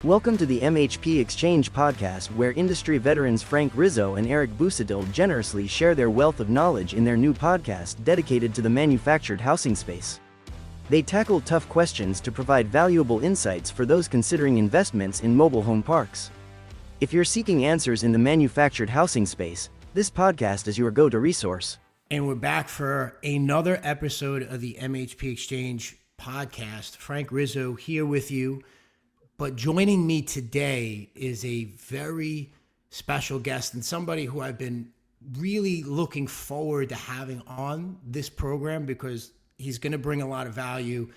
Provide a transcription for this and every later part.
Welcome to the MHP Exchange podcast, where industry veterans Frank Rizzo and Eric Busadil generously share their wealth of knowledge in their new podcast dedicated to the manufactured housing space. They tackle tough questions to provide valuable insights for those considering investments in mobile home parks. If you're seeking answers in the manufactured housing space, this podcast is your go-to resource. And we're back for another episode of the MHP Exchange podcast. Frank Rizzo here with you. But joining me today is a very special guest and somebody who I've been really looking forward to having on this program because he's going to bring a lot of value.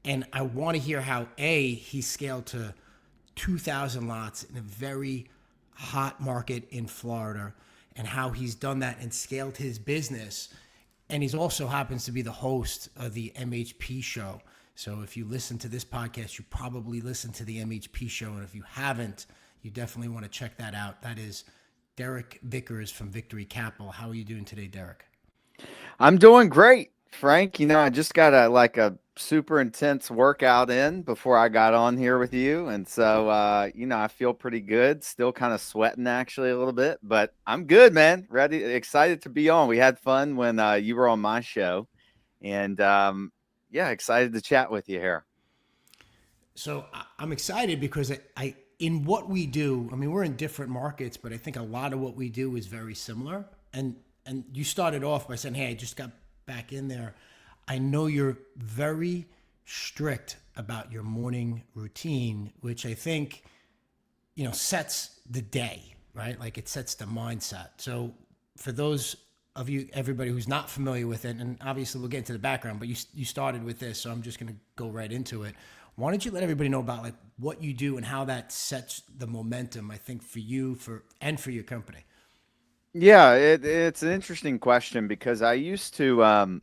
And I want to hear how, he scaled to 2,000 lots in a very hot market in Florida and how he's done that and scaled his business. And he's also happens to be the host of the MHP show. So if you listen to this podcast, you probably listen to the MHP show. And if you haven't, you definitely want to check that out. That is Derek Vickers from Victory Capital. How are you doing today, Derek? I'm doing great, Frank. I just got a super intense workout in before I got on here with you. And so, I feel pretty good. Still kind of sweating actually a little bit, but I'm good, man. Ready, excited to be on. We had fun when you were on my show. And, excited to chat with you here. So I'm excited because I in what we do, we're in different markets, but I think a lot of what we do is very similar. And you started off by saying, hey, I just got back in there. I know you're very strict about your morning routine, which I think, sets the day, right? Like it sets the mindset. So for those of you, everybody who's not familiar with it, and obviously we'll get into the background, but you started with this, so I'm just going to go right into it. Why don't you let everybody know about like what you do and how that sets the momentum, I think, for you and for your company? Yeah, it's an interesting question because I used to,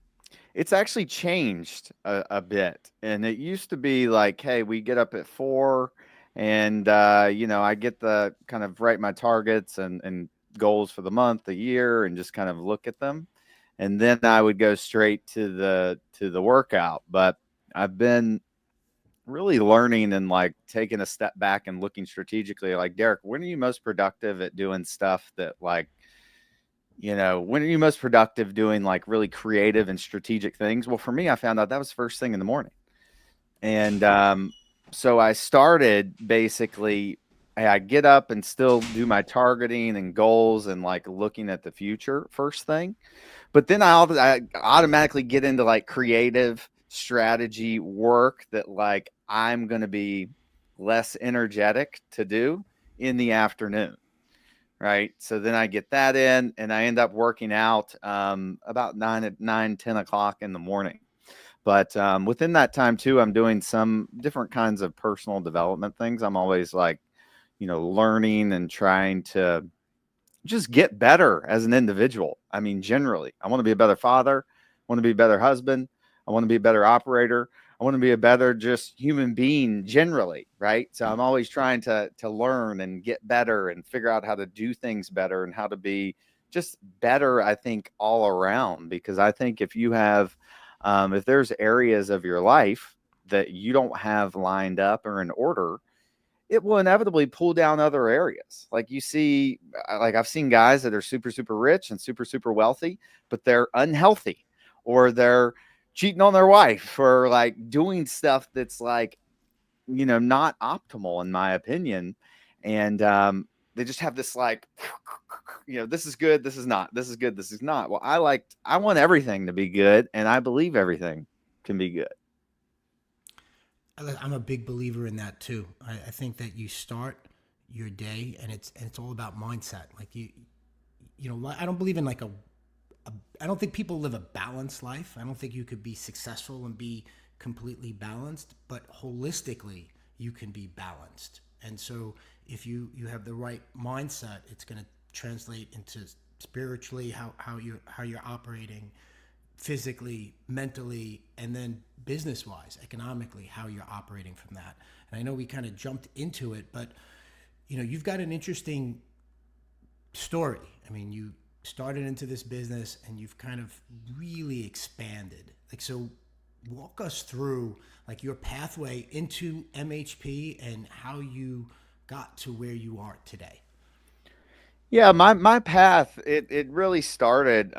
it's actually changed a bit. And it used to be like, hey, we get up at 4 and, I get the kind of write my targets and goals for the month, the year, and just kind of look at them. And then I would go straight to the workout. But I've been really learning and like taking a step back and looking strategically, like, Derek, when are you most productive at doing stuff that like, when are you most productive doing like really creative and strategic things? Well, for me, I found out that was first thing in the morning. And so I started basically, I get up and still do my targeting and goals and like looking at the future first thing. But then I automatically get into like creative strategy work that like I'm going to be less energetic to do in the afternoon. Right. So then I get that in and I end up working out about 10 o'clock in the morning. But within that time, too, I'm doing some different kinds of personal development things. I'm always like, learning and trying to just get better as an individual. Generally, I want to be a better father. I want to be a better husband. I want to be a better operator. I want to be a better just human being generally, right? So I'm always trying to learn and get better and figure out how to do things better and how to be just better, I think, all around. Because I think if you have, if there's areas of your life that you don't have lined up or in order, it will inevitably pull down other areas. Like you see, like I've seen guys that are super, super rich and super, super wealthy, but they're unhealthy or they're cheating on their wife or like doing stuff that's like, not optimal in my opinion. And they just have this like, this is good, this is not, this is good, this is not. Well, I want everything to be good, and I believe everything can be good. I'm a big believer in that too. I think that you start your day and it's all about mindset. Like I don't believe in like I don't think people live a balanced life. I don't think you could be successful and be completely balanced, but holistically you can be balanced. And so if you have the right mindset, it's going to translate into spiritually how you're operating, physically, mentally, and then business-wise, economically, how you're operating from that. And I know we kind of jumped into it, but you've got an interesting story. You started into this business and you've kind of really expanded. Like, so walk us through like your pathway into MHP and how you got to where you are today. Yeah, my path, it really started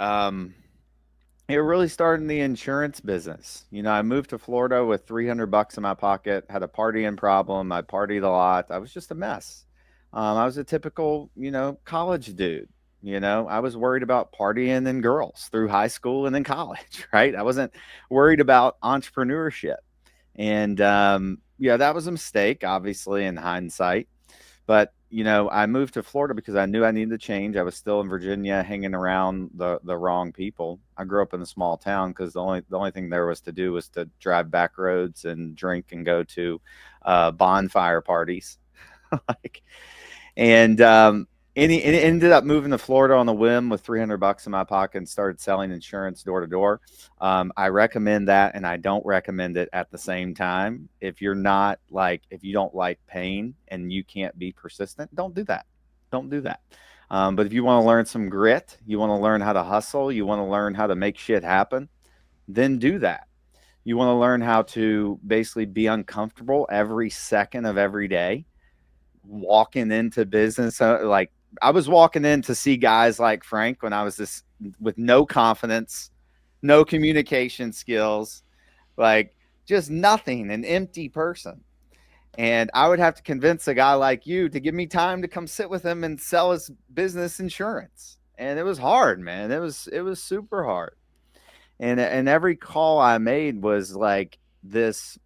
it really started in the insurance business. You know, I moved to Florida with 300 bucks in my pocket, had a partying problem, I partied a lot. I was just a mess. I was a typical, college dude. I was worried about partying and girls through high school and then college, right? I wasn't worried about entrepreneurship. And yeah, that was a mistake, obviously, in hindsight. But I moved to Florida because I knew I needed to change. I was still in Virginia, hanging around the wrong people. I grew up in a small town because the only thing there was to do was to drive back roads and drink and go to bonfire parties. like and and it ended up moving to Florida on a whim with 300 bucks in my pocket and started selling insurance door to door. I recommend that, and I don't recommend it at the same time. If you don't like pain and you can't be persistent, don't do that. Don't do that. But if you want to learn some grit, you want to learn how to hustle, you want to learn how to make shit happen, then do that. You want to learn how to basically be uncomfortable every second of every day, walking into business. Like I was walking in to see guys like Frank when I was this with no confidence, no communication skills, like just nothing, an empty person. And I would have to convince a guy like you to give me time to come sit with him and sell his business insurance. And it was hard, man. It was super hard. And every call I made was like this,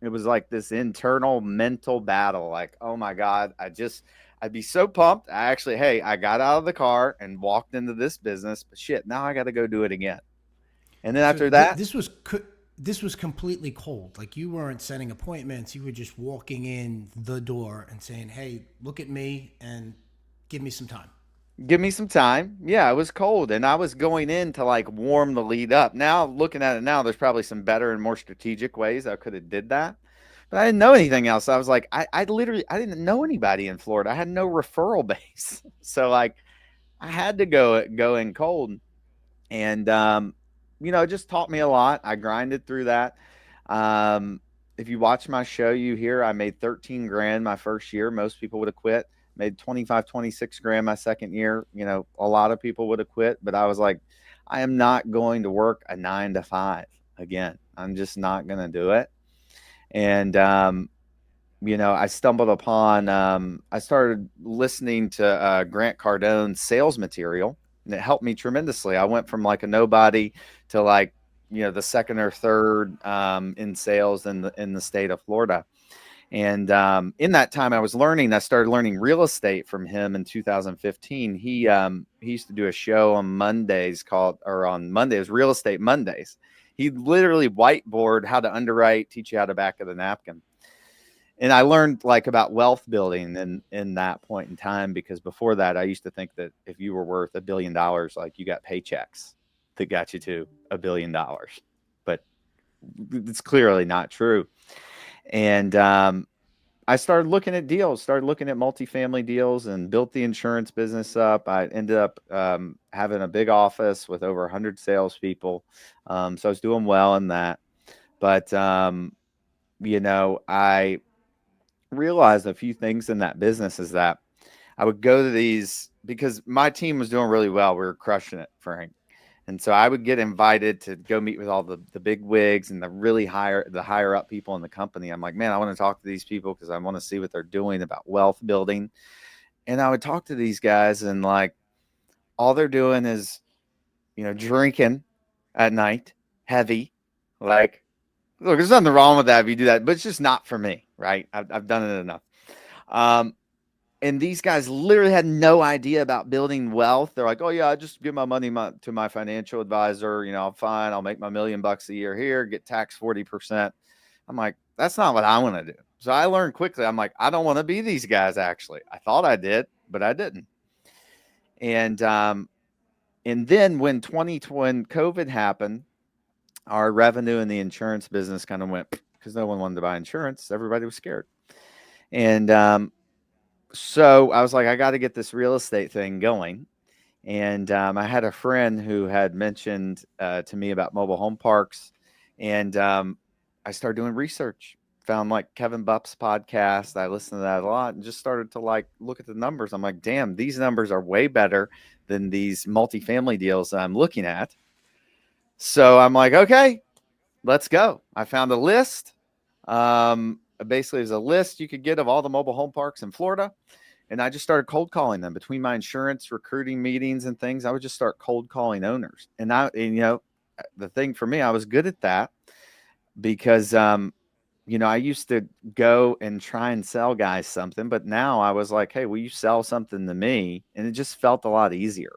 it was like this internal mental battle. Like, oh my God, I'd be so pumped. Hey, I got out of the car and walked into this business, but shit, now I got to go do it again. And then So after that, this was completely cold. Like you weren't setting appointments. You were just walking in the door and saying, "Hey, look at me and give me some time." give me some time. Yeah, it was cold and I was going in to like warm the lead up. Now looking at it now, there's probably some better and more strategic ways I could have did that. But I didn't know anything else. I was like, I didn't know anybody in Florida. I had no referral base. So like I had to go in cold. And it just taught me a lot. I grinded through that. Um, if you watch my show, you hear I made 13 grand my first year. Most people would have quit. Made 25, 26 grand my second year. A lot of people would have quit, but I was like, I am not going to work a 9 to 5 again. I'm just not going to do it. And I stumbled upon, I started listening to Grant Cardone's sales material, and it helped me tremendously. I went from like a nobody to like, the second or third in sales in the state of Florida. And in that time, I started learning real estate from him in 2015. He used to do a show on Mondays on Mondays, Real Estate Mondays. He literally whiteboard how to underwrite, teach you how to back of the napkin. And I learned like about wealth building in that point in time, because before that I used to think that if you were worth $1 billion, like you got paychecks that got you to $1 billion, but it's clearly not true. And I started looking at deals, started looking at multifamily deals, and built the insurance business up. I ended up having a big office with over 100 salespeople, so I was doing well in that. But I realized a few things in that business is that I would go to these because my team was doing really well. We were crushing it, Frank. And so I would get invited to go meet with all the big wigs and the higher up people in the company. I'm like, man, I want to talk to these people because I want to see what they're doing about wealth building. And I would talk to these guys, and like all they're doing is, drinking at night, heavy. Like, look, there's nothing wrong with that if you do that, but it's just not for me, right? I've done it enough. Um, and these guys literally had no idea about building wealth. They're like, oh yeah, I just give my money to my financial advisor. I'm fine. I'll make my $1 million a year here, get taxed 40%. I'm like, that's not what I want to do. So I learned quickly. I'm like, I don't want to be these guys. Actually, I thought I did, but I didn't. And then when COVID happened, our revenue in the insurance business kind of went because no one wanted to buy insurance. Everybody was scared. And so I was like, I got to get this real estate thing going. And I had a friend who had mentioned to me about mobile home parks. And I started doing research. Found like Kevin Bupp's podcast. I listened to that a lot and just started to like look at the numbers. I'm like, damn, these numbers are way better than these multifamily deals that I'm looking at. So I'm like, okay, let's go. I found a list. Basically, there's a list you could get of all the mobile home parks in Florida. And I just started cold calling them between my insurance recruiting meetings and things. I would just start cold calling owners. The thing for me, I was good at that because, I used to go and try and sell guys something, but now I was like, hey, will you sell something to me? And it just felt a lot easier.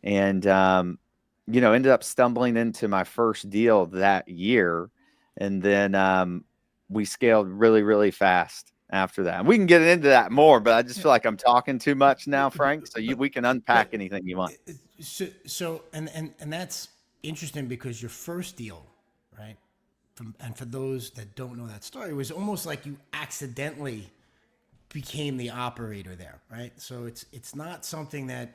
And, ended up stumbling into my first deal that year. And then we scaled really, really fast after that. And we can get into that more, but I just feel like I'm talking too much now, Frank. So we can unpack But anything you want. and that's interesting because your first deal, right? And for those that don't know that story, it was almost like you accidentally became the operator there, right? So it's not something that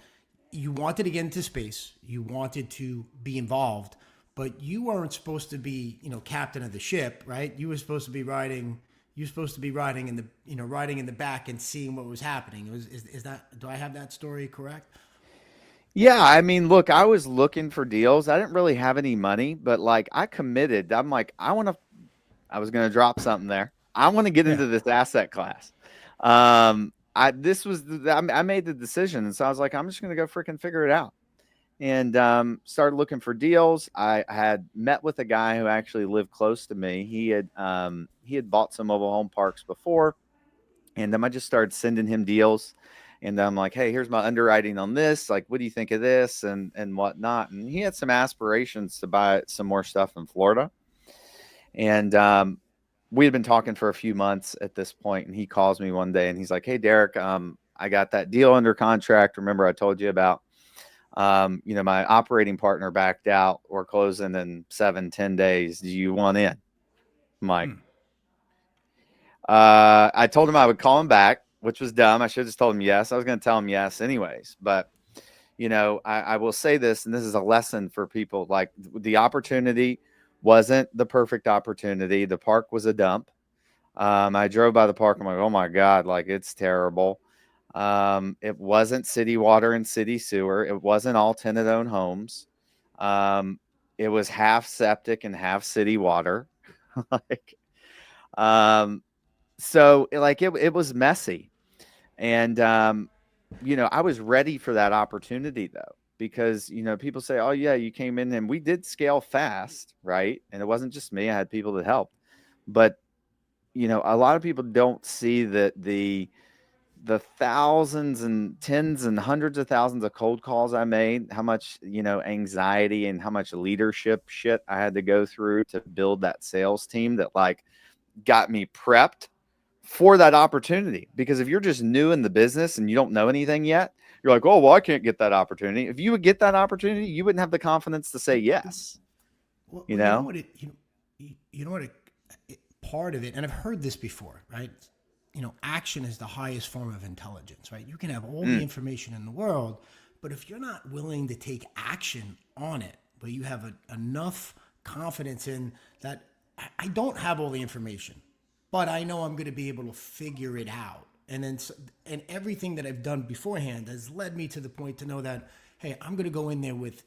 you wanted to get into space, you wanted to be involved, but you weren't supposed to be, captain of the ship, right? You were supposed to be riding. You're supposed to be riding in the, riding in the back and seeing what was happening. Is that, do I have that story correct? Yeah, I mean, look, I was looking for deals. I didn't really have any money, but like I committed. I'm like, I was going to drop something there. I want to get Yeah. into this asset class. I made the decision. And so I was like, I'm just going to go freaking figure it out. And started looking for deals. I had met with a guy who actually lived close to me. He had bought some mobile home parks before, and then I just started sending him deals. And I'm like, hey, here's my underwriting on this. Like, what do you think of this and whatnot? And he had some aspirations to buy some more stuff in Florida. And we had been talking for a few months at this point, and he calls me one day and he's like, hey, Derek, I got that deal under contract. Remember I told you about, my operating partner backed out. We're closing in 7-10 days. Do you want in? I'm like, I told him I would call him back, which was dumb. I should have just told him yes. I was going to tell him yes anyways. But, I will say this, and this is a lesson for people. Like, the opportunity wasn't the perfect opportunity. The park was a dump. I drove by the park. I'm like, oh my God, like it's terrible. It wasn't city water and city sewer. It wasn't all tenant owned homes. It was half septic and half city water. like, um, it was messy. And, I was ready for that opportunity though, because, people say, oh yeah, you came in and we did scale fast. Right. And it wasn't just me. I had people that helped, but a lot of people don't see that the thousands and tens and hundreds of thousands of cold calls I made, how much, anxiety and how much leadership shit I had to go through to build that sales team that like got me prepped for that opportunity. Because if you're just new in the business and you don't know anything yet, you're like, oh, well, I can't get that opportunity. If you would get that opportunity, you wouldn't have the confidence to say yes, Well, you you know know? what you know what part of it, and I've heard this before, right? Action is the highest form of intelligence, right? You can have all the Mm, information in the world, but if you're not willing to take action on it, but you have enough confidence in that, I don't have all the information, but I know I'm going to be able to figure it out. And everything that I've done beforehand has led me to the point to know that, hey, I'm going to go in there with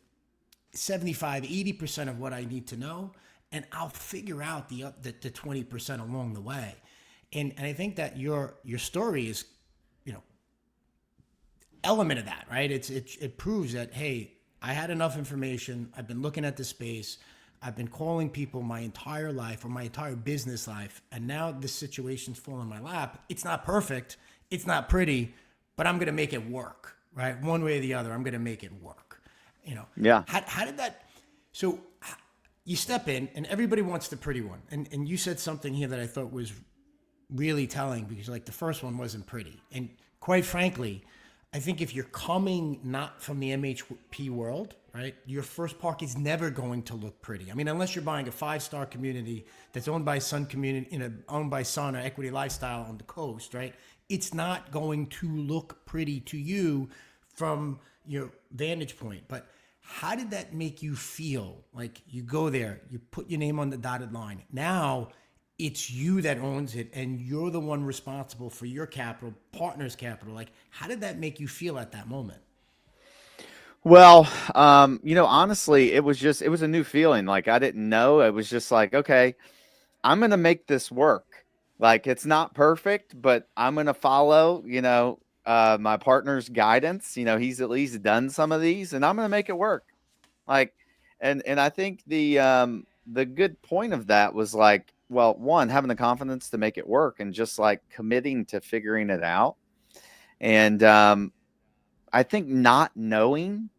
75, 80% of what I need to know, and I'll figure out the 20% along the way. And I think that your story is, you know, element of that, right? It proves that, hey, I had enough information. I've been looking at the space. I've been calling people my entire life or my entire business life, and now this situation's fallen in my lap. It's not perfect. It's not pretty, but I'm gonna make it work, right? One way or the other, I'm gonna make it work. yeah. How did that? So you step in, and everybody wants the pretty one, and you said something here that I thought was really telling, because like the first one wasn't pretty, and quite frankly, I think if you're coming not from the MHP world, right, your first park is never going to look pretty. I mean, unless you're buying a 5-star community that's owned by Sun Community, owned by Sun or Equity Lifestyle on the coast, right? It's not going to look pretty to you from your vantage point. But How did that make you feel? Like you go there, you put your name on the dotted line. Now it's you that owns it and you're the one responsible for your capital, partner's capital. Like, how did that make you feel at that moment? Well, honestly, it was a new feeling. Like I didn't know. It was just like, okay, I'm gonna make this work. Like it's not perfect, but I'm gonna follow, my partner's guidance. He's at least done some of these, and I'm gonna make it work. Like, and I think the good point of that was like, well, one, having the confidence to make it work, and just like committing to figuring it out. And I think not knowing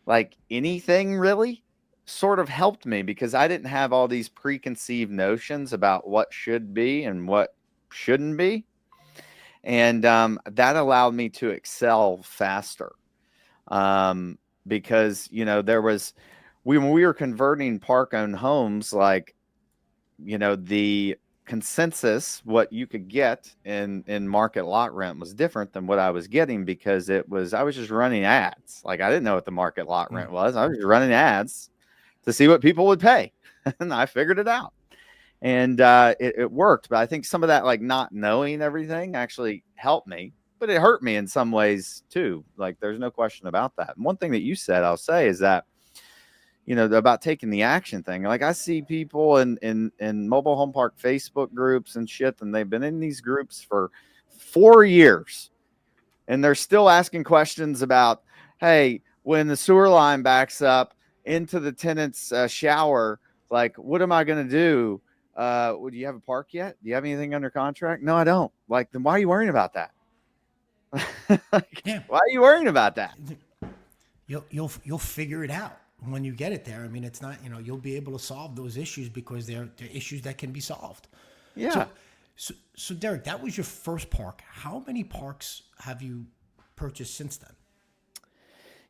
like anything really sort of helped me because I didn't have all these preconceived notions about what should be and what shouldn't be. And that allowed me to excel faster. Um, because, there was, when we were converting park owned homes, like, the consensus, what you could get in market lot rent was different than what I was getting because I was just running ads. Like I didn't know what the market lot rent was. I was just running ads to see what people would pay. And I figured it out. And it worked. But I think some of that, like not knowing everything, actually helped me. But it hurt me in some ways too. Like there's no question about that. And one thing that you said, I'll say, is that about taking the action thing. Like I see people in mobile home park Facebook groups and shit, and they've been in these groups for 4 years, and they're still asking questions about, hey, when the sewer line backs up into the tenant's shower, like, what am I going to do? Do you have a park yet? Do you have anything under contract? No, I don't. Like, then why are you worrying about that? Like, Yeah, why are you worrying about that? you'll figure it out when you get it there. I mean, it's not, you'll be able to solve those issues because they're issues that can be solved. Yeah. So, so Derek, that was your first park. How many parks have you purchased since then?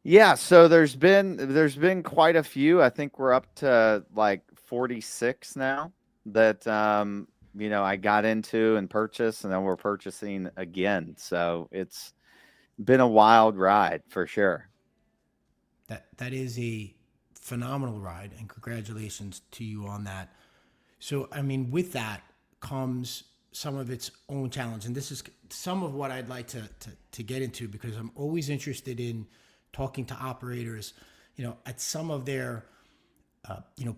Yeah, so there's been quite a few. I think we're up to like 46 now that I got into and purchased, and then we're purchasing again. So it's been a wild ride for sure. That is a phenomenal ride, and congratulations to you on that. So, I mean, with that comes some of its own challenge, and this is some of what I'd like to get into because I'm always interested in talking to operators, at some of their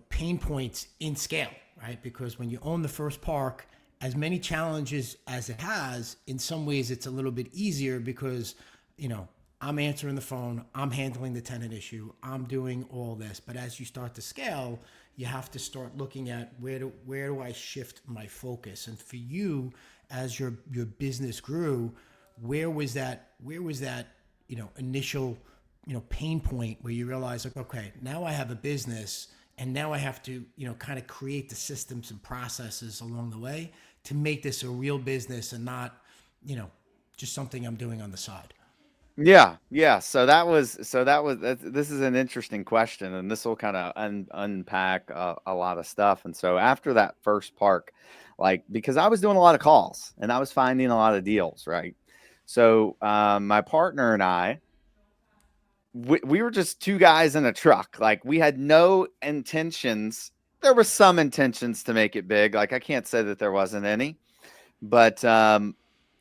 pain points in scale, right? Because when you own the first park, as many challenges as it has, in some ways it's a little bit easier because, I'm answering the phone, I'm handling the tenant issue, I'm doing all this. But as you start to scale, you have to start looking at where do I shift my focus? And for you, as your business grew, where was that initial pain point where you realize, like, okay, now I have a business and now I have to kind of create the systems and processes along the way to make this a real business and not just something I'm doing on the side. Yeah, yeah. This is an interesting question, and this will kind of unpack a lot of stuff. And so after that first park, like because I was doing a lot of calls and I was finding a lot of deals, right? So my partner and I, we were just two guys in a truck. Like we had no intentions. There was some intentions to make it big. Like I can't say that there wasn't any, but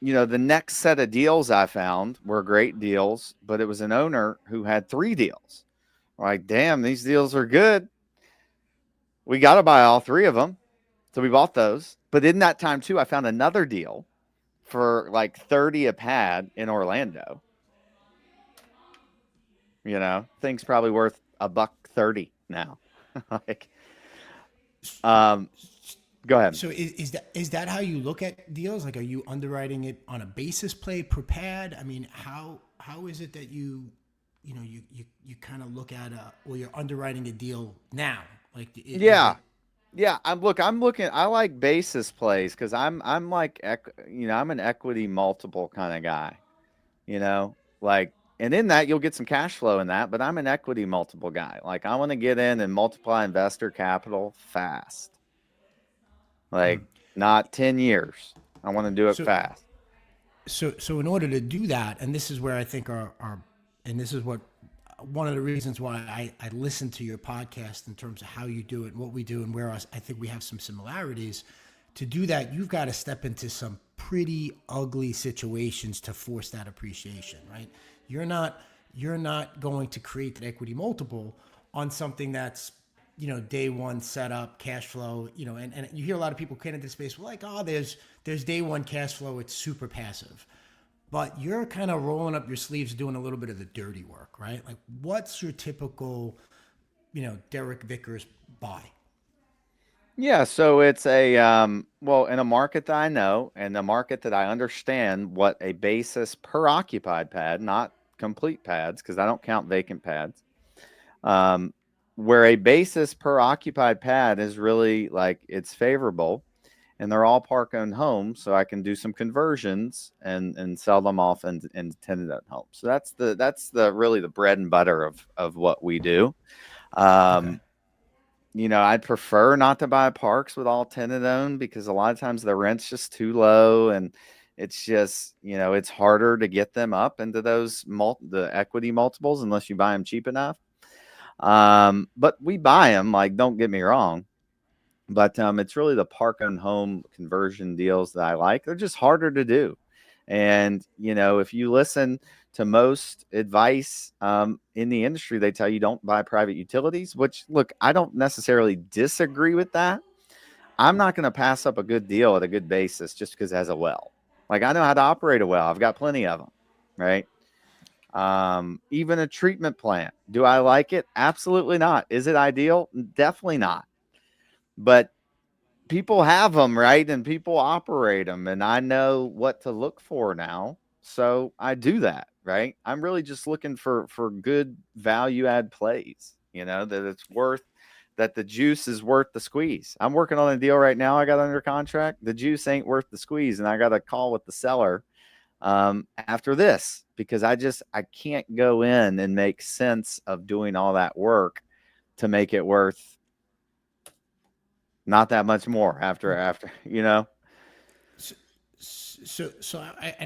the next set of deals I found were great deals, but it was an owner who had three deals. Like, damn, these deals are good. We got to buy all three of them. So we bought those. But in that time too, I found another deal for like 30 a pad in Orlando. Thing's probably worth a buck 30 now. Like, um, go ahead. So is that how you look at deals? Like, are you underwriting it on a basis play per pad? I mean, how is it that you kind of look at or you're underwriting a deal now? Like, is Yeah. it? Yeah, I'm looking. I like basis plays because I'm like I'm an equity multiple kind of guy. Like, and in that you'll get some cash flow in that, but I'm an equity multiple guy. Like I want to get in and multiply investor capital fast. Like not 10 years. I want to do it So fast. so in order to do that, and this is where I think our and this is what one of the reasons why I listen to your podcast in terms of how you do it and what we do and where I think we have some similarities. To do that, you've got to step into some pretty ugly situations to force that appreciation, right? You're not going to create that equity multiple on something that's, day one setup, cash flow, and you hear a lot of people get into the space like, oh, there's day one cash flow, it's super passive. But you're kind of rolling up your sleeves, doing a little bit of the dirty work, right? Like, what's your typical, Derek Vickers buy? Yeah, so it's a well, in a market that I know and a market that I understand what a basis per occupied pad, not complete pads, because I don't count vacant pads. Um, where a basis per occupied pad is really like it's favorable, and they're all park owned homes, so I can do some conversions and sell them off in tenant owned homes. So that's the really the bread and butter of what we do. Okay. Um, I'd prefer not to buy parks with all tenant owned because a lot of times the rent's just too low and it's just, it's harder to get them up into those the equity multiples unless you buy them cheap enough. But we buy them, like, don't get me wrong. But it's really the park owned home conversion deals that I like. They're just harder to do. And, if you listen to most advice in the industry, they tell you don't buy private utilities, which, look, I don't necessarily disagree with that. I'm not going to pass up a good deal at a good basis just because it has a well. Like, I know how to operate a well, I've got plenty of them, right? Even a treatment plant. Do I like it? Absolutely not. Is it ideal? Definitely not. But people have them, right? And people operate them, and I know what to look for now. So I do that, right? I'm really just looking for good value add plays, that it's worth that the juice is worth the squeeze. I'm working on a deal right now I got under contract. The juice ain't worth the squeeze, and I got a call with the seller after this because I can't go in and make sense of doing all that work to make it worth not that much more after. I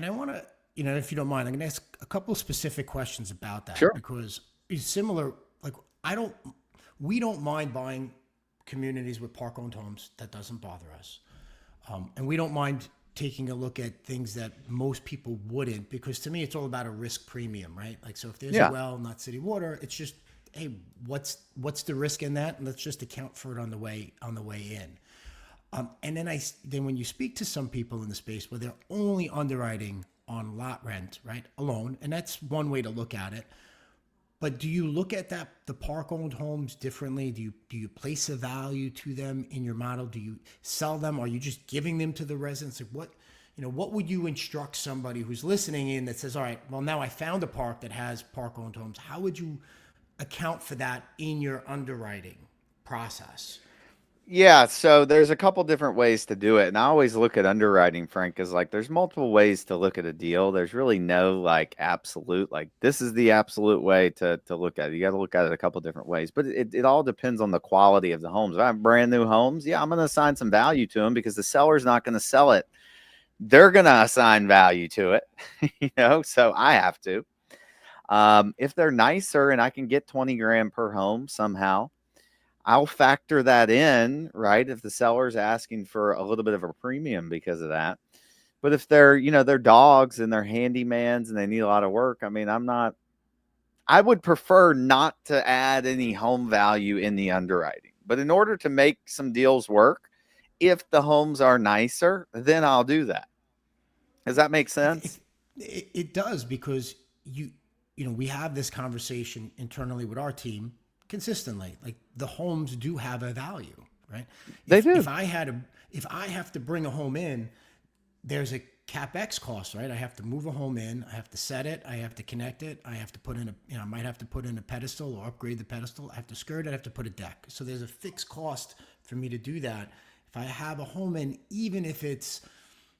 want to, if you don't mind, I'm going to ask a couple of specific questions about that Sure. because it's similar. Like, we don't mind buying communities with park owned homes. That doesn't bother us. And we don't mind taking a look at things that most people wouldn't, because to me, it's all about a risk premium, right? Like, so if there's a Yeah. well, not city water, it's just, hey, what's the risk in that? And let's just account for it on the way in. And then when you speak to some people in the space where they're only underwriting on lot rent, right, alone, and that's one way to look at it. But do you look at the park owned homes differently? Do you place a value to them in your model? Do you sell them? Are you just giving them to the residents? Like, what would you instruct somebody who's listening in that says, all right, well, now I found a park that has park owned homes. How would you account for that in your underwriting process? Yeah, so there's a couple different ways to do it. And I always look at underwriting, Frank, as like there's multiple ways to look at a deal. There's really no like absolute, like this is the absolute way to look at it. You got to look at it a couple different ways, but it all depends on the quality of the homes. If I have brand new homes, yeah, I'm going to assign some value to them because the seller's not going to sell it. They're going to assign value to it, so I have to. If they're nicer and I can get 20 grand per home somehow, I'll factor that in, right? If the seller's asking for a little bit of a premium because of that. But if they're dogs and they're handymans and they need a lot of work, I mean, I would prefer not to add any home value in the underwriting. But in order to make some deals work, if the homes are nicer, then I'll do that. Does that make It, sense? it does, because we have this conversation internally with our team consistently. Like, the homes do have a value, right? They If do. I have to bring a home in, there's a capex cost, right? I have to move a home in, I have to set it, I have to connect it, I have to put in I might have to put in a pedestal or upgrade the pedestal. I have to skirt it, I have to put a deck. So there's a fixed cost for me to do that. If I have a home in, even if it's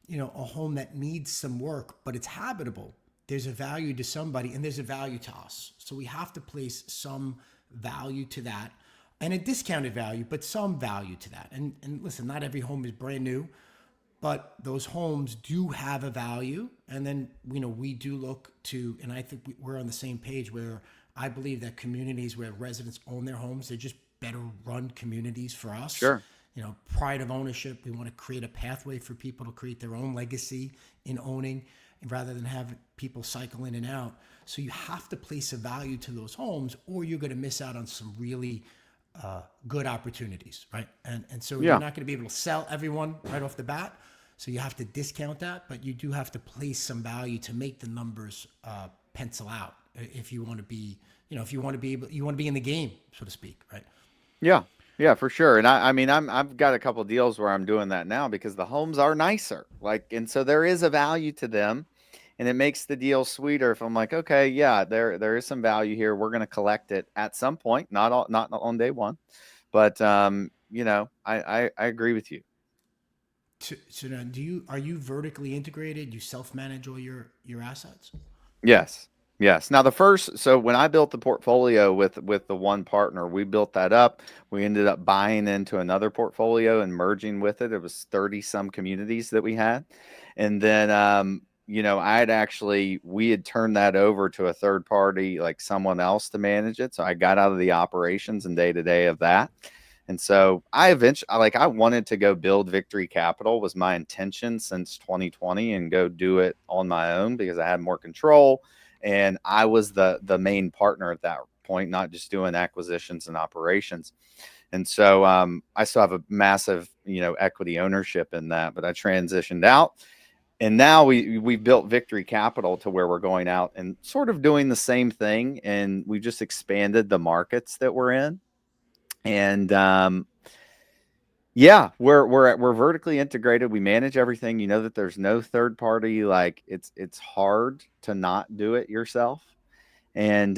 a home that needs some work, but it's habitable, there's a value to somebody and there's a value to us. So we have to place some value to that, and a discounted value, but some value to that. And listen, not every home is brand new, but those homes do have a value. And then we do look to, and I think we're on the same page where I believe that communities where residents own their homes, they're just better run communities for us. Sure. Pride of ownership. We want to create a pathway for people to create their own legacy in owning, rather than have people cycle in and out. So you have to place a value to those homes, or you're going to miss out on some really good opportunities, right? And so you're Yeah. not going to be able to sell everyone right off the bat. So you have to discount that, but you do have to place some value to make the numbers pencil out if you want to be, if you want to be able, you want to be in the game, so to speak, right? Yeah. Yeah, for sure. And I mean, I've got a couple deals where I'm doing that now because the homes are nicer. Like, and so there is a value to them, and it makes the deal sweeter if I'm like, okay, yeah, there is some value here. We're going to collect it at some point, not on day one, but I agree with you. So now, are you vertically integrated? You self manage all your assets? Yes. Yes. Now so when I built the portfolio with the one partner, we built that up. We ended up buying into another portfolio and merging with it. It was 30 some communities that we had. And then we had turned that over to a third party, like someone else to manage it. So I got out of the operations and day to day of that. And so I wanted to go build Victory Capital was my intention since 2020 and go do it on my own because I had more control and I was the main partner at that point, not just doing acquisitions and operations. And so I still have a massive, equity ownership in that, but I transitioned out. And now we've built Victory Capital to where we're going out and sort of doing the same thing. And we just expanded the markets that we're in. And yeah, we're vertically integrated. We manage everything. You know that there's no third party. Like it's hard to not do it yourself, and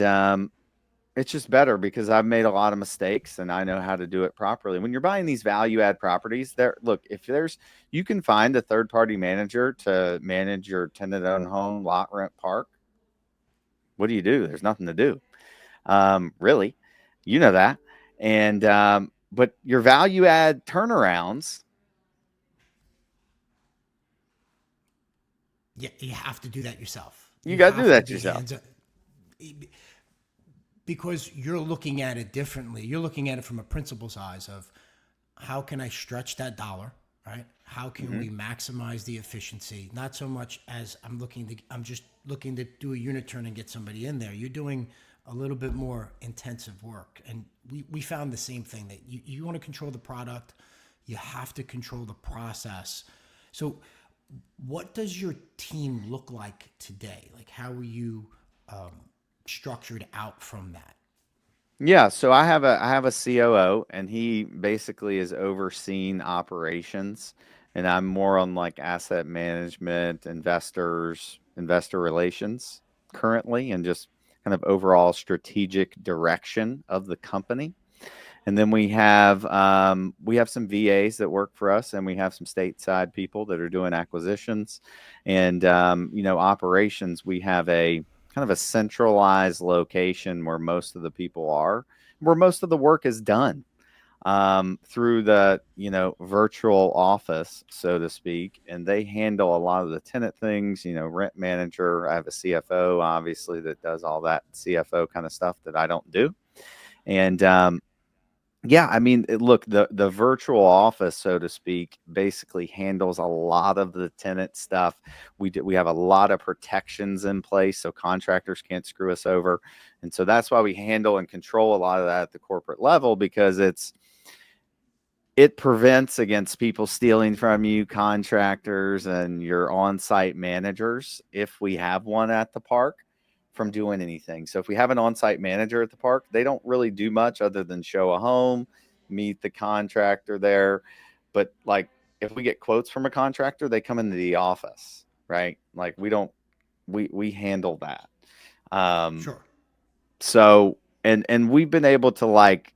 it's just better because I've made a lot of mistakes and I know how to do it properly. When you're buying these value add properties, if you can find a third party manager to manage your tenant owned home, lot rent, park. What do you do? There's nothing to do, really. You know that, and but your value add turnarounds. Yeah, you have to do that yourself. You You got to do have to that be yourself. hands on, because you're looking at it differently. You're looking at it from a principal's eyes of how can I stretch that dollar, right? How can Hmm. we maximize the efficiency? Not so much as I'm just looking to do a unit turn and get somebody in there. You're doing a little bit more intensive work. And we found the same thing, that you want to control the product, you have to control the process. So what does your team look like today? Like, how are you structured out from that? Yeah, so I have a COO, and he basically is overseeing operations, and I'm more on like asset management, investor relations currently, and just kind of overall strategic direction of the company. And then we have some VAs that work for us, and we have some stateside people that are doing acquisitions, and operations. We have a kind of a centralized location where most of the people are, where most of the work is done through the virtual office, so to speak, and they handle a lot of the tenant things. Rent manager. I have a CFO, obviously, that does all that CFO kind of stuff that I don't do, and yeah, I mean, look, the virtual office, so to speak, basically handles a lot of the tenant stuff. We have a lot of protections in place, so contractors can't screw us over, and so that's why we handle and control a lot of that at the corporate level because it prevents against people stealing from you, contractors and your on-site managers, if we have one at the park, from doing anything. So if we have an on-site manager at the park, they don't really do much other than show a home, meet the contractor there. But like if we get quotes from a contractor, they come into the office, right? Like we handle that. Um, Sure. so and we've been able to like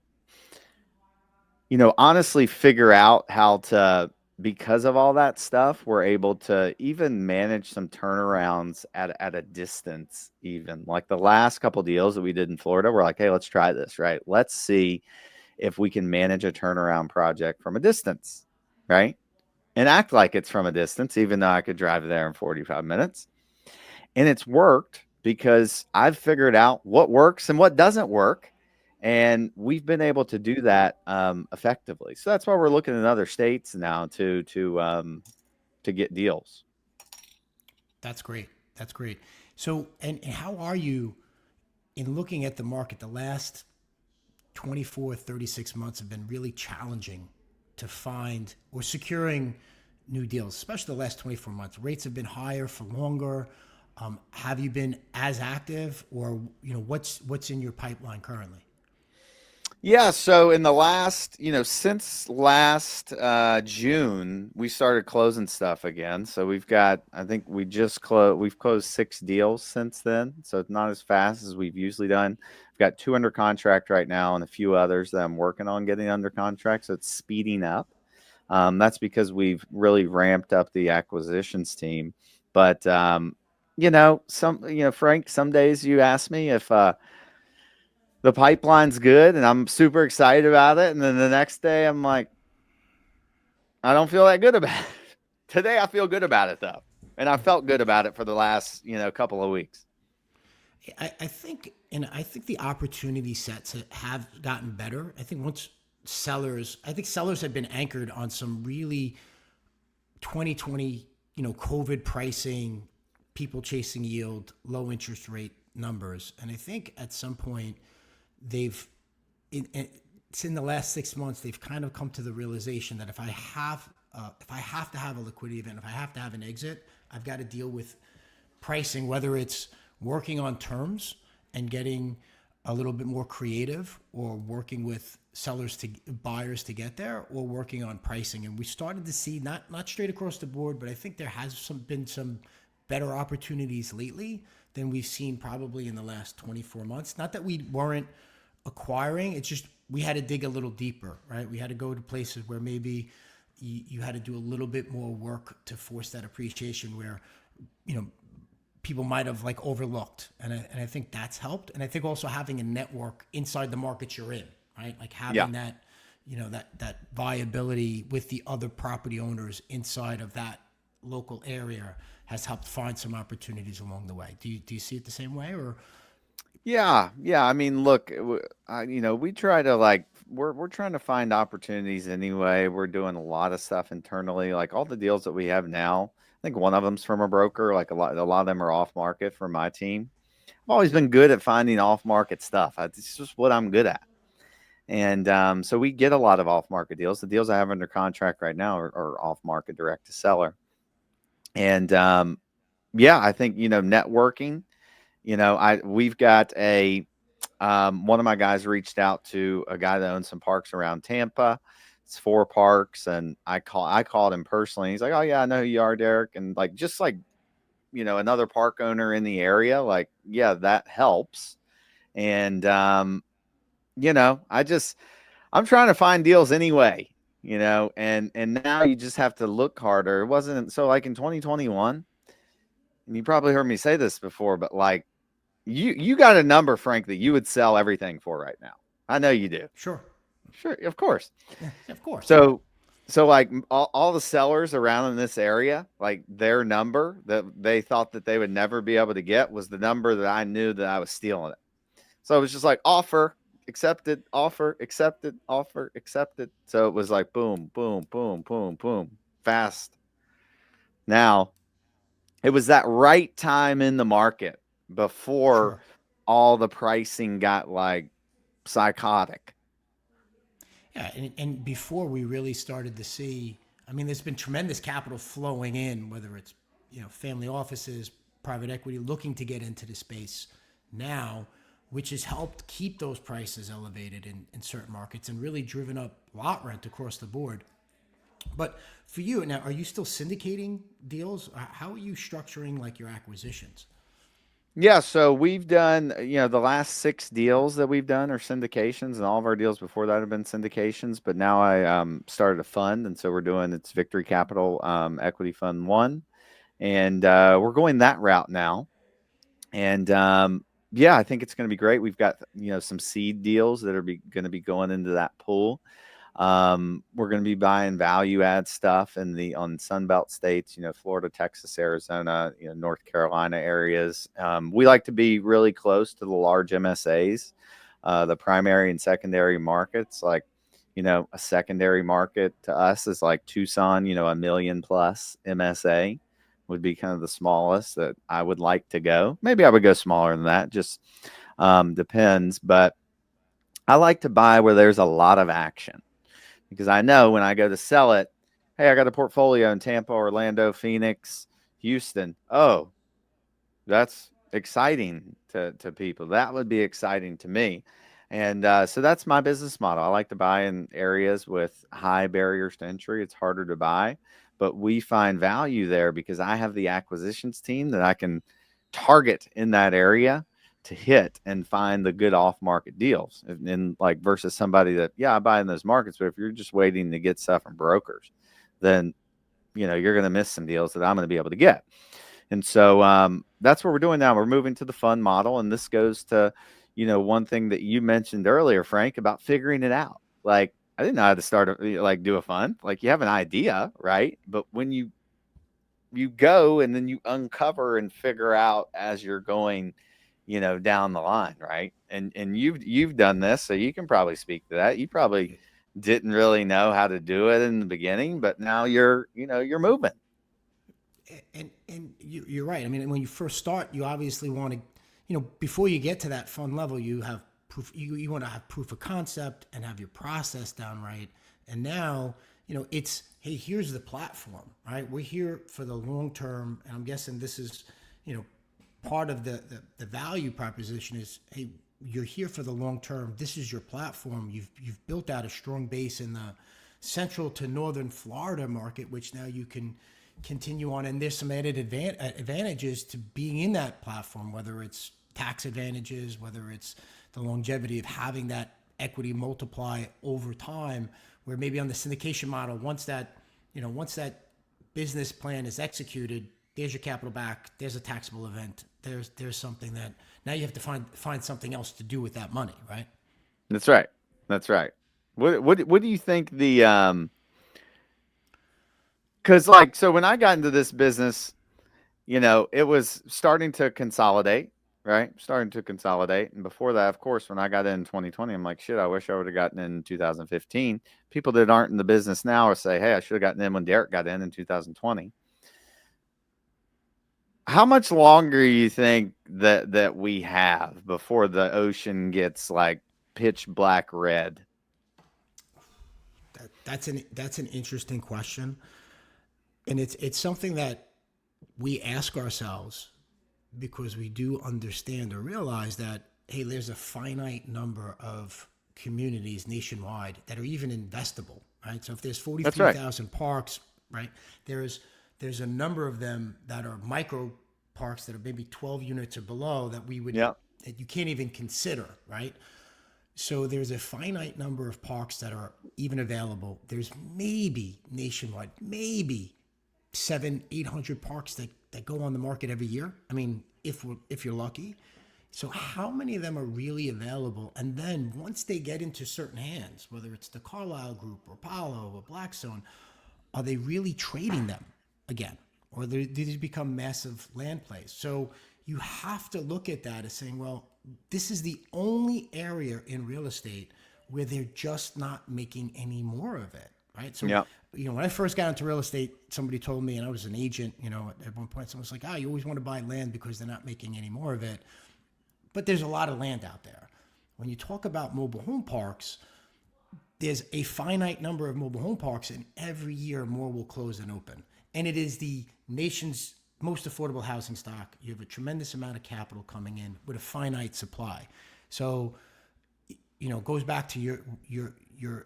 honestly figure out how to, because of all that stuff, we're able to even manage some turnarounds at a distance. Even like the last couple deals that we did in Florida, we're like, hey, let's try this, right? Let's see if we can manage a turnaround project from a distance, right? And act like it's from a distance, even though I could drive there in 45 minutes. And it's worked because I've figured out what works and what doesn't work. And we've been able to do that effectively. So that's why we're looking at other states now to get deals. That's great. That's great. So, and how are you in looking at the market? The last 24, 36 months have been really challenging to find or securing new deals, especially the last 24 months. Rates have been higher for longer. Have you been as active, or what's in your pipeline currently? Yeah, so in the last, since last June, we started closing stuff again. So I think we've closed 6 deals since then. So it's not as fast as we've usually done. We've got 2 under contract right now and a few others that I'm working on getting under contract. So it's speeding up. That's because we've really ramped up the acquisitions team. But, Frank, some days you ask me if, the pipeline's good and I'm super excited about it. And then the next day I'm like, I don't feel that good about it. Today I feel good about it though. And I felt good about it for the last, couple of weeks. I think the opportunity sets have gotten better. I think sellers have been anchored on some really 2020, COVID pricing, people chasing yield, low interest rate numbers. And I think at some point they've, it's in the last 6 months, they've kind of come to the realization that if I have to have a liquidity event, if I have to have an exit, I've got to deal with pricing, whether it's working on terms and getting a little bit more creative, or working with buyers to get there, or working on pricing. And we started to see, not straight across the board, but I think there has been some better opportunities lately than we've seen probably in the last 24 months. Not that we weren't acquiring, it's just we had to dig a little deeper, right? We had to go to places where maybe you had to do a little bit more work to force that appreciation, where people might have like overlooked, and I think that's helped. And I think also having a network inside the markets you're in, right? Like Yeah. having that, that viability with the other property owners inside of that local area has helped find some opportunities along the way. Do you see it the same way, or? Yeah. Yeah. I mean, look, we try to we're trying to find opportunities anyway. We're doing a lot of stuff internally, like all the deals that we have now. I think one of them's from a broker. Like a lot of them are off market for my team. I've always been good at finding off market stuff. It's just what I'm good at. And so we get a lot of off market deals. The deals I have under contract right now are off market, direct to seller. And yeah, I think, networking, we've got one of my guys reached out to a guy that owns some parks around Tampa. It's 4 parks. And I called him personally. He's like, "Oh yeah, I know who you are, Derek." And just another park owner in the area, yeah, that helps. And, I'm trying to find deals anyway, and now you just have to look harder. It wasn't so like in 2021, and you probably heard me say this before, but you got a number, Frank, that you would sell everything for right now. I know you do. Sure. Sure, of course. Yeah, of course. So all the sellers around in this area, their number that they thought that they would never be able to get was the number that I knew that I was stealing it. So it was just like offer accepted, offer accepted, offer accepted. So it was like boom, boom, boom, boom, boom, fast. Now it was that right time in the market before Sure. all the pricing got psychotic. Yeah, and before we really started to see, I mean, there's been tremendous capital flowing in, whether it's family offices, private equity looking to get into the space now, which has helped keep those prices elevated in certain markets and really driven up lot rent across the board. But for you now, are you still syndicating deals? How are you structuring like your acquisitions? Yeah, so we've done, the last 6 deals that we've done are syndications, and all of our deals before that have been syndications. But now I started a fund, and so it's Victory Capital Equity Fund One, and we're going that route now. And yeah, I think it's going to be great. We've got some seed deals that are going to be going into that pool. We're going to be buying value add stuff in the on Sunbelt states, Florida, Texas, Arizona, North Carolina areas. We like to be really close to the large MSAs, the primary and secondary markets. Like, a secondary market to us is like Tucson, a million plus MSA would be kind of the smallest that I would like to go. Maybe I would go smaller than that, just depends. But I like to buy where there's a lot of action because I know when I go to sell it, hey, I got a portfolio in Tampa, Orlando, Phoenix, Houston. Oh, that's exciting to people. That would be exciting to me. And so that's my business model. I like to buy in areas with high barriers to entry. It's harder to buy, but we find value there because I have the acquisitions team that I can target in that area to hit and find the good off market deals. And like versus somebody that, yeah, I buy in those markets, but if you're just waiting to get stuff from brokers, then you're going to miss some deals that I'm going to be able to get. And so that's what we're doing now. We're moving to the fund model. And this goes to, one thing that you mentioned earlier, Frank, about figuring it out. Like, I didn't know how to start, do a fund. Like, you have an idea, right? But when you go and then you uncover and figure out as you're going, down the line, right? And you've done this, so you can probably speak to that. You probably didn't really know how to do it in the beginning, but now you're moving. And you're right. I mean, when you first start, you obviously want to, before you get to that fund level, you have proof. You want to have proof of concept and have your process down right. And now, it's, hey, here's the platform, right? We're here for the long term, and I'm guessing this is, part of the value proposition is, hey, you're here for the long term. This is your platform. You've built out a strong base in the central to northern Florida market, which now you can continue on. And there's some added advantages to being in that platform, whether it's tax advantages, whether it's the longevity of having that equity multiply over time, where maybe on the syndication model, once that business plan is executed, there's your capital back, there's a taxable event, there's something that now you have to find something else to do with that money, right? That's right. That's right. What do you think the because like so when I got into this business, it was starting to consolidate, right? Starting to consolidate. And before that, of course, when I got in 2020, I'm like, shit, I wish I would have gotten in 2015. People that aren't in the business now will say, hey, I should have gotten in when Derek got in 2020. How much longer do you think that we have before the ocean gets like pitch black red? That's an interesting question, and it's something that we ask ourselves because we do understand or realize that, hey, there's a finite number of communities nationwide that are even investable, right? So if there's That's right. 43,000 parks, right, there's a number of them that are micro parks that are maybe 12 units or below Yeah. that you can't even consider, right? So there's a finite number of parks that are even available. There's maybe nationwide, maybe 800 parks that go on the market every year. I mean, if you're lucky. So how many of them are really available? And then once they get into certain hands, whether it's the Carlisle Group or Apollo or Blackstone, are they really trading them again? Or do these become massive land plays? So you have to look at that as saying, well, this is the only area in real estate where they're just not making any more of it, right? So, Yeah. when I first got into real estate, somebody told me, and I was an agent, at one point, someone was like, you always want to buy land because they're not making any more of it. But there's a lot of land out there. When you talk about mobile home parks, there's a finite number of mobile home parks, and every year more will close and open. And it is the nation's most affordable housing stock. You have a tremendous amount of capital coming in with a finite supply. So, it goes back to your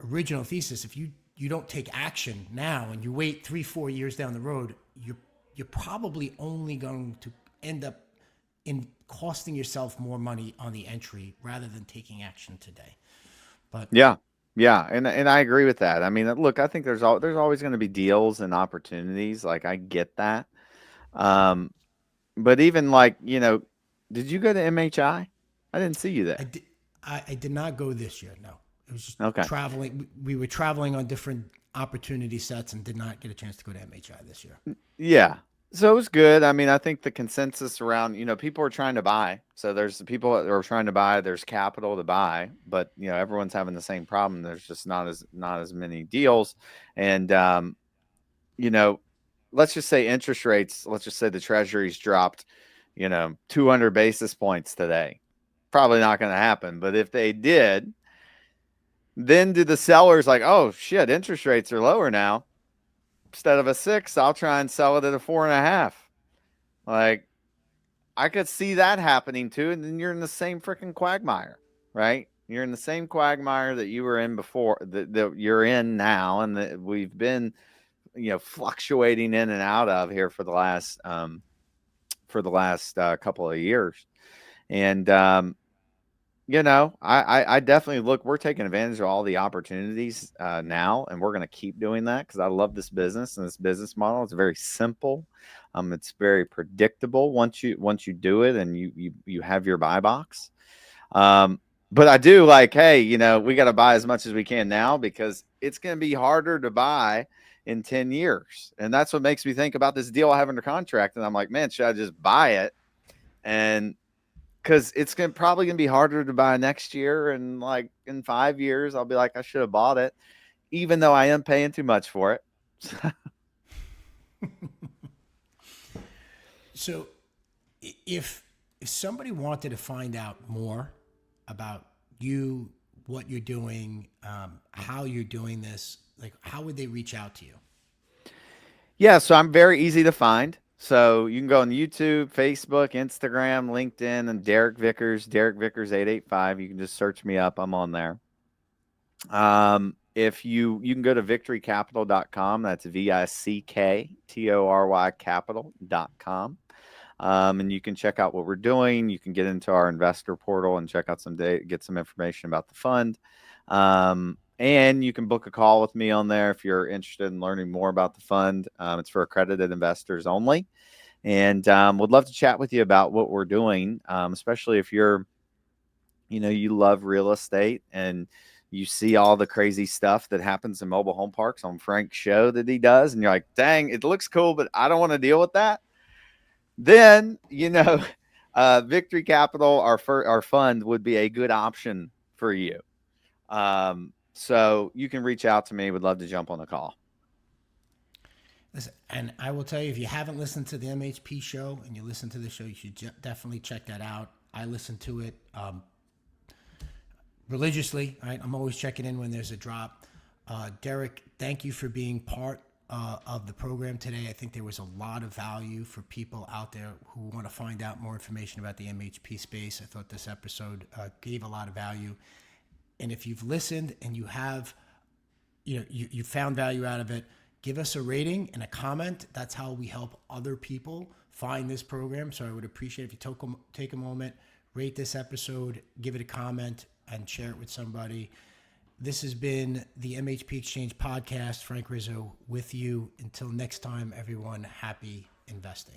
original thesis. If you don't take action now and you wait 3-4 years down the road, you're probably only going to end up in costing yourself more money on the entry rather than taking action today. But Yeah. Yeah, and I agree with that. I mean, look, I think there's always going to be deals and opportunities. Like I get that. Um, but even like, did you go to MHI? I didn't see you I there. did, I did not go this year. No, It was just Okay. traveling. We were traveling on different opportunity sets and did not get a chance to go to MHI this year. Yeah. So it was good. I mean, I think the consensus around, people are trying to buy. So there's the people that are trying to buy, there's capital to buy, but everyone's having the same problem. There's just not as many deals. And you know, let's just say interest rates, let's just say the treasuries dropped, 200 basis points today. Probably not going to happen, but if they did, then do the sellers like, oh shit, interest rates are lower now. Instead of a 6, I'll try and sell it at a 4.5. Like, I could see that happening too. And then you're in the same freaking quagmire, right? You're in the same quagmire that you were in before, that you're in now, and that we've been, fluctuating in and out of here for the last couple of years. And I definitely look. We're taking advantage of all the opportunities now, and we're going to keep doing that because I love this business and this business model. It's very simple. It's very predictable once you do it and you have your buy box. But I do like, hey, we got to buy as much as we can now because it's going to be harder to buy in 10 years, and that's what makes me think about this deal I have under contract. And I'm like, man, should I just buy it? And because it's probably gonna be harder to buy next year, and like in 5 years, I'll be like, I should have bought it, even though I am paying too much for it. So, if somebody wanted to find out more about you, what you're doing, how you're doing this, like how would they reach out to you? Yeah, so I'm very easy to find. So you can go on YouTube, Facebook, Instagram, LinkedIn, and Derek Vickers 885. You can just search me up. I'm on there. If you can go to victorycapital.com. That's VICKTORY capital.com. And you can check out what we're doing. You can get into our investor portal and check out get some information about the fund. And you can book a call with me on there if you're interested in learning more about the fund. It's for accredited investors only. And would love to chat with you about what we're doing, especially if you love real estate and you see all the crazy stuff that happens in mobile home parks on Frank's show that he does. And you're like, dang, it looks cool, but I don't want to deal with that. Then, Victory Capital, our fund, would be a good option for you. So you can reach out to me. Would love to jump on the call. Listen, and I will tell you, if you haven't listened to the MHP show and you listen to the show, you should definitely check that out. I listen to it religiously. Right? I'm always checking in when there's a drop. Derek, thank you for being part of the program today. I think there was a lot of value for people out there who want to find out more information about the MHP space. I thought this episode gave a lot of value. And if you've listened and you have, you found value out of it, give us a rating and a comment. That's how we help other people find this program. So I would appreciate if you take a moment, rate this episode, give it a comment, and share it with somebody. This has been the MHP Exchange podcast. Frank Rizzo with you. Until next time, everyone, happy investing.